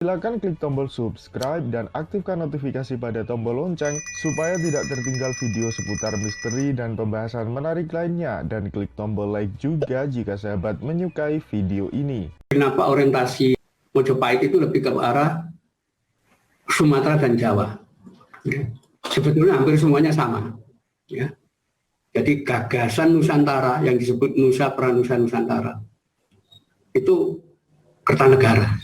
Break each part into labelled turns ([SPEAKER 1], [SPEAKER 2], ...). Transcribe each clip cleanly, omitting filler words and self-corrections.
[SPEAKER 1] Silakan klik tombol subscribe dan aktifkan notifikasi pada tombol lonceng supaya tidak tertinggal video seputar misteri dan pembahasan menarik lainnya, dan klik tombol like juga jika sahabat menyukai video ini.
[SPEAKER 2] Kenapa orientasi Mojopahit itu lebih ke arah Sumatera dan Jawa? Ya. Sebetulnya hampir semuanya sama. Ya. Jadi gagasan Nusantara yang disebut Nusa Pranusa Nusantara itu Kertanegara,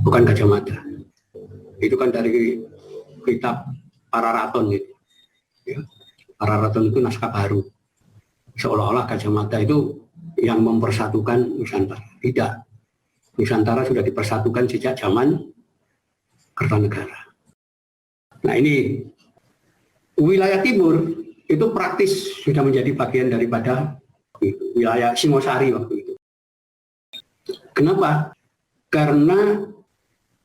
[SPEAKER 2] bukan Gajah Mada. Itu kan dari kitab Pararaton itu. Ya. Pararaton itu naskah baru. Seolah-olah Gajah Mada itu yang mempersatukan Nusantara. Tidak. Nusantara sudah dipersatukan sejak zaman Kertanegara. Nah, ini wilayah timur itu praktis sudah menjadi bagian daripada wilayah Singosari waktu itu. Kenapa? Karena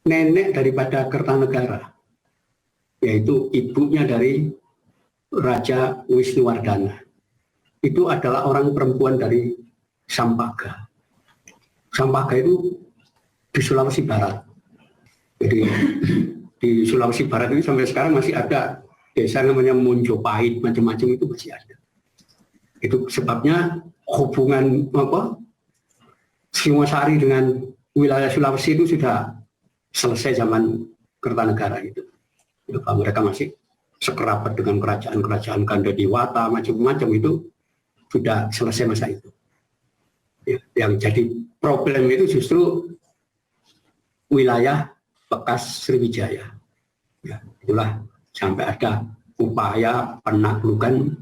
[SPEAKER 2] nenek daripada Kertanegara, yaitu ibunya dari Raja Wisnuwardana, itu adalah orang perempuan dari Sampaga. Sampaga itu di Sulawesi Barat. Jadi di Sulawesi Barat ini sampai sekarang masih ada desa namanya Mojopahit, macam-macam itu masih ada. Itu sebabnya hubungan Singosari dengan wilayah Sulawesi itu sudah selesai zaman Kertanegara itu. Mereka masih sekerabat dengan kerajaan-kerajaan Gandadiwata, macam-macam itu sudah selesai masa itu. Ya, yang jadi problem itu justru wilayah bekas Sriwijaya. Ya, itulah sampai ada upaya penaklukan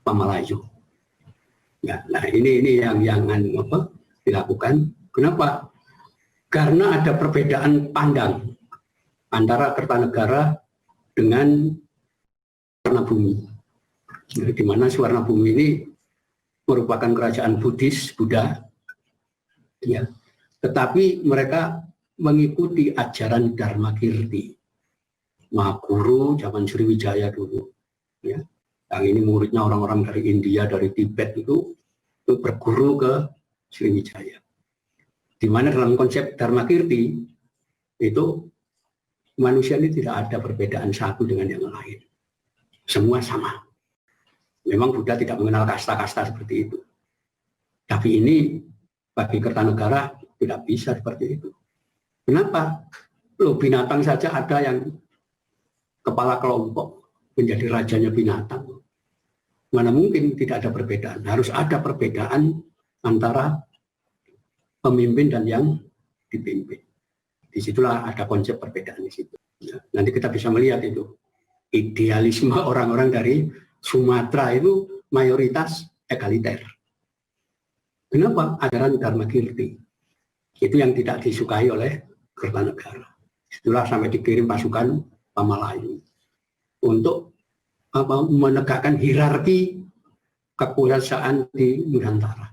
[SPEAKER 2] Pamalayu. Ya, nah ini yang dilakukan. Kenapa? Karena ada perbedaan pandang antara Kertanegara dengan Suwarnabumi. Jadi, di mana Suwarnabumi ini merupakan kerajaan Buddha, ya. Tetapi mereka mengikuti ajaran Dharmakirti, Mahaguru zaman Sriwijaya dulu. Ya. Yang ini muridnya orang-orang dari India, dari Tibet itu berguru ke Sriwijaya. Di mana dalam konsep Dharmakirti itu manusia ini tidak ada perbedaan satu dengan yang lain. Semua sama. Memang Buddha tidak mengenal kasta-kasta seperti itu. Tapi ini bagi Kertanegara tidak bisa seperti itu. Kenapa? Loh, binatang saja ada yang kepala kelompok menjadi rajanya binatang. Mana mungkin tidak ada perbedaan? Harus ada perbedaan antara pemimpin dan yang dipimpin. Disitulah ada konsep perbedaan di situ. Nanti kita bisa melihat itu. Idealisme orang-orang dari Sumatera itu mayoritas egaliter. Kenapa? Ajaran Dharmakirti. Itu yang tidak disukai oleh Kertanegara. Itulah sampai dikirim pasukan Pamalayu untuk menegakkan hierarki kekuasaan di Nusantara.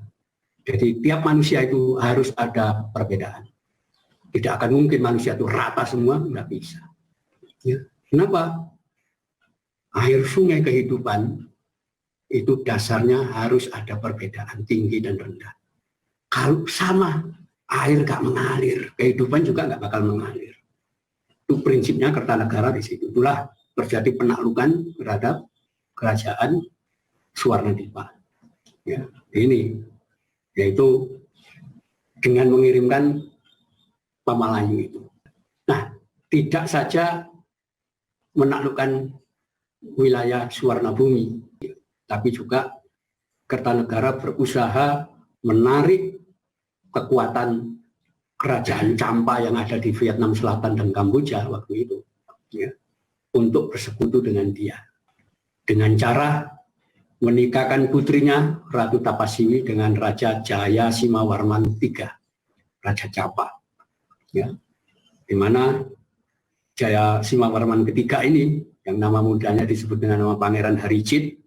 [SPEAKER 2] Jadi tiap manusia itu harus ada perbedaan. Tidak akan mungkin manusia itu rata semua, nggak bisa. Ya. Kenapa? Air sungai kehidupan itu dasarnya harus ada perbedaan tinggi dan rendah. Kalau sama, air nggak mengalir, kehidupan juga nggak bakal mengalir. Itu prinsipnya Kertanegara di situ. Itulah terjadi penaklukan terhadap kerajaan Suwarnadipa. Ya, ini yaitu dengan mengirimkan Pamalayu itu. Nah, tidak saja menaklukkan wilayah Suwarnabumi, tapi juga Kertanegara berusaha menarik kekuatan kerajaan Champa yang ada di Vietnam Selatan dan Kamboja waktu itu, ya, untuk bersekutu dengan dia. Dengan cara menikahkan putrinya Ratu Tapasiwi dengan Raja Jaya Simawarman III, Raja Champa. Ya, di mana Jaya Simawarman ketiga ini, yang nama mudanya disebut dengan nama Pangeran Harijit,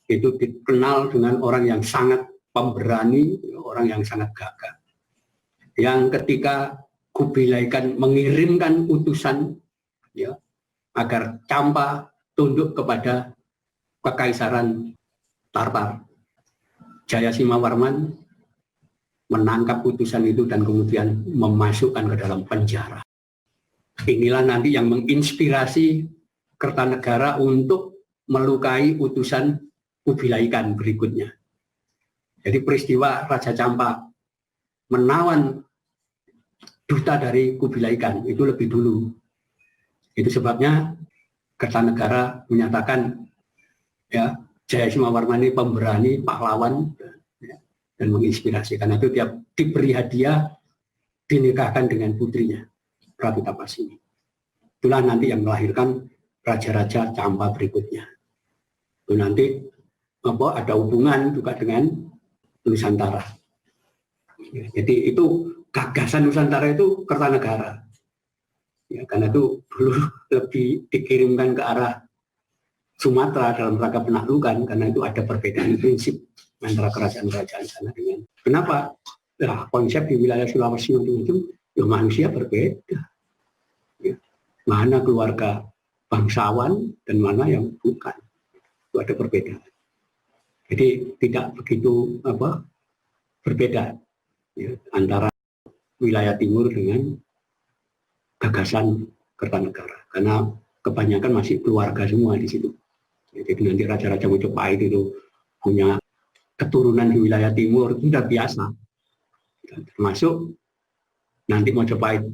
[SPEAKER 2] itu dikenal dengan orang yang sangat pemberani, orang yang sangat gagah. Yang ketika Kubilai Khan mengirimkan utusan, ya, agar Champa tunduk kepada kekaisaran Tartar, Jaya Simawarman menangkap putusan itu dan kemudian memasukkan ke dalam penjara. Inilah nanti yang menginspirasi Kertanegara untuk melukai utusan Kubilai Khan berikutnya. Jadi peristiwa Raja Campa menawan duta dari Kubilai Khan itu lebih dulu. Itu sebabnya Kertanegara menyatakan ya Jayasimhawarman ini pemberani, pahlawan, ya, dan menginspirasi. Karena itu tiap diberi hadiah dinikahkan dengan putrinya, Ratu Tapasini. Itulah nanti yang melahirkan raja-raja Campa berikutnya. Itu nanti ada hubungan juga dengan Nusantara. Jadi itu gagasan Nusantara itu Kertanegara. Ya, karena itu dulu lebih dikirimkan ke arah Sumatera dalam rangka penaklukan, karena itu ada perbedaan prinsip antara kerajaan-kerajaan sana dengan. Kenapa? Ya, konsep di wilayah Sulawesi itu ya manusia berbeda. Ya, mana keluarga bangsawan dan mana yang bukan. Itu ada perbedaan. Jadi tidak begitu berbeda ya, antara wilayah timur dengan gagasan Kertanegara, karena kebanyakan masih keluarga semua di situ. Jadi nanti raja-raja Mojopahit itu punya keturunan di wilayah timur itu sudah biasa. Termasuk nanti Mojopahit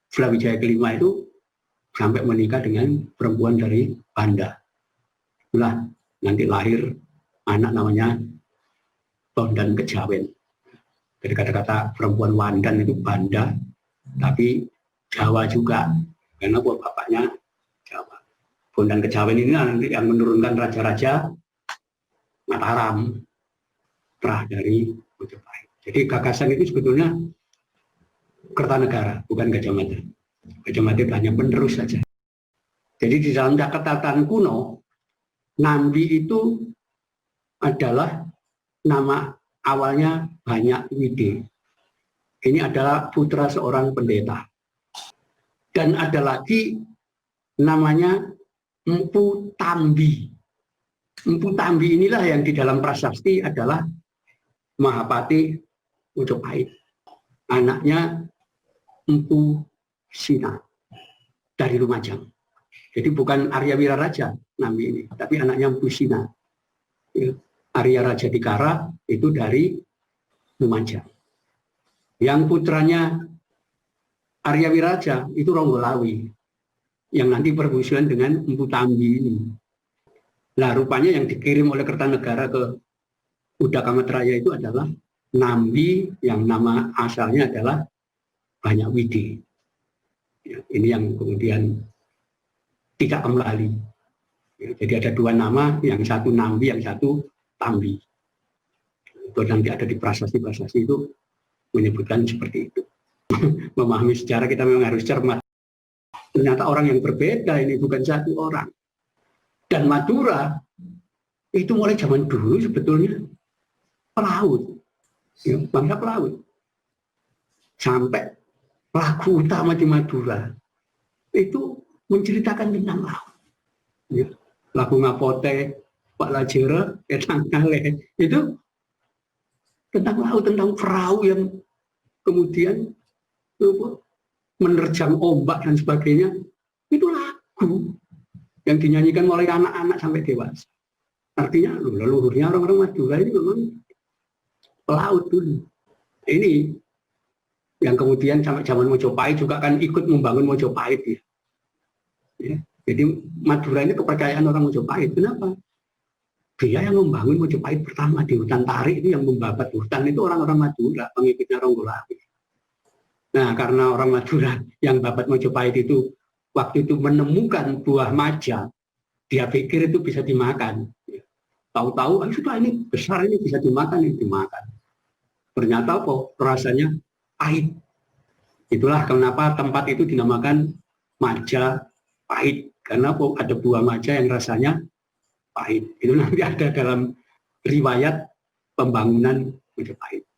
[SPEAKER 2] Brawijaya kelima itu sampai menikah dengan perempuan dari Banda. Itulah nanti lahir anak namanya Bondan Kejawen. Dari kata-kata perempuan Wandan itu Banda, tapi Jawa juga, karena bapaknya Jawa. Bondan Kejawen ini nanti yang menurunkan raja-raja Mataram, terah dari Mojopahit. Jadi gagasan itu sebetulnya Kertanegara, bukan Gajah Mada. Gajah Mada hanya penerus saja. Jadi di dalam catatan kuno, Nambi itu adalah nama awalnya Banyak Wide. Ini adalah putra seorang pendeta. Dan ada lagi namanya Empu Tambi. Empu Tambi inilah yang di dalam prasasti adalah Mahapati Mojopahit. Anaknya Empu Sina dari Lumajang. Jadi bukan Arya Wiraraja Nambi ini, tapi anaknya Empu Sina. Arya Raja Dikara itu dari Lumajang. Yang putranya Arya Wiraja itu Ronggolawi, yang nanti permusuhan dengan Empu Tambi ini. Nah, rupanya yang dikirim oleh Kertanegara ke Udakamatraya itu adalah Nambi, yang nama asalnya adalah Banyak Wide. Ya, ini yang kemudian tidak kembali. Ya, jadi ada dua nama, yang satu Nambi, yang satu Tambi. Itu nanti ada di prasasti-prasasti itu menyebutkan seperti itu. Memahami sejarah kita memang harus cermat. Ternyata orang yang berbeda ini bukan satu orang. Dan Madura itu mulai zaman dulu sebetulnya pelaut, ya, bangsa pelaut. Sampai lagu utama di Madura itu menceritakan tentang laut. Ya, lagu Ngapote, Pak Lajera, Etang Kale, itu tentang laut, tentang perahu yang kemudian menerjang ombak dan sebagainya. Itu lagu yang dinyanyikan oleh anak-anak sampai dewasa. Artinya leluhurnya orang-orang Madura ini memang pelaut dulu. Ini yang kemudian sampai zaman Mojopahit juga kan ikut membangun Mojopahit. Ya. Jadi Madura ini kepercayaan orang Mojopahit. Kenapa? Dia yang membangun Mojopahit pertama di hutan tarik itu, yang membabat hutan itu orang-orang Madura, pengikutnya Ronggolawi. Nah, karena orang Madura yang babat Mojopahit itu waktu itu menemukan buah maja, dia pikir itu bisa dimakan. Tahu-tahu, sudah ini besar, ini bisa dimakan, ini dimakan. Ternyata kok rasanya pahit. Itulah kenapa tempat itu dinamakan Majapahit, karena kok ada buah maja yang rasanya pahit. Itu nanti ada dalam riwayat pembangunan Majapahit.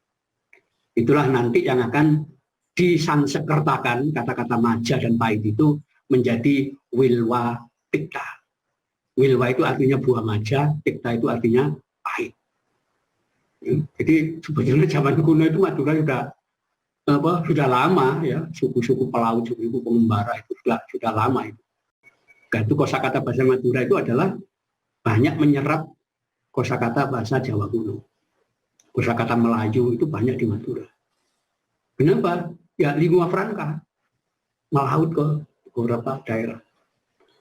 [SPEAKER 2] Itulah nanti yang akan disansekertakan kata-kata maja dan pahit itu menjadi wilwa tikta. Wilwa itu artinya buah maja, tikta itu artinya pahit. Jadi sebetulnya zaman kuno itu Madura sudah lama ya, suku-suku pelaut, suku-suku pengembara itu sudah lama itu. Dan itu kosakata bahasa Madura itu adalah banyak menyerap kosakata bahasa Jawa kuno. Kosakata Melayu itu banyak di Madura. Kenapa? Ya lingua franca, melaut ke beberapa daerah.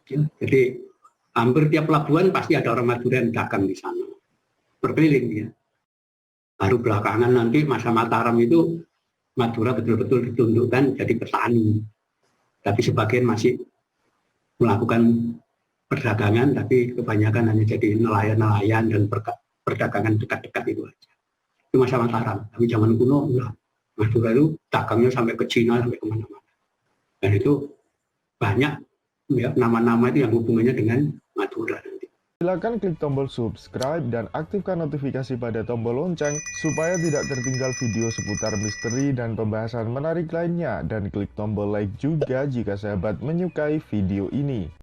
[SPEAKER 2] Ya, jadi hampir tiap pelabuhan pasti ada orang Madura yang dagang di sana, berkeliling ya. Baru belakangan nanti masa Mataram itu Madura betul-betul ditundukkan jadi petani. Tapi sebagian masih melakukan perdagangan, tapi kebanyakan hanya jadi nelayan-nelayan dan perdagangan dekat-dekat itu aja. Itu masa Mataram. Tapi zaman kuno, Madura itu dagangnya sampai ke Cina, sampai kemana-mana. Dan itu banyak ya, nama-nama itu yang hubungannya dengan Madura nanti.
[SPEAKER 1] Silakan klik tombol subscribe dan aktifkan notifikasi pada tombol lonceng supaya tidak tertinggal video seputar misteri dan pembahasan menarik lainnya, dan klik tombol like juga jika sahabat menyukai video ini.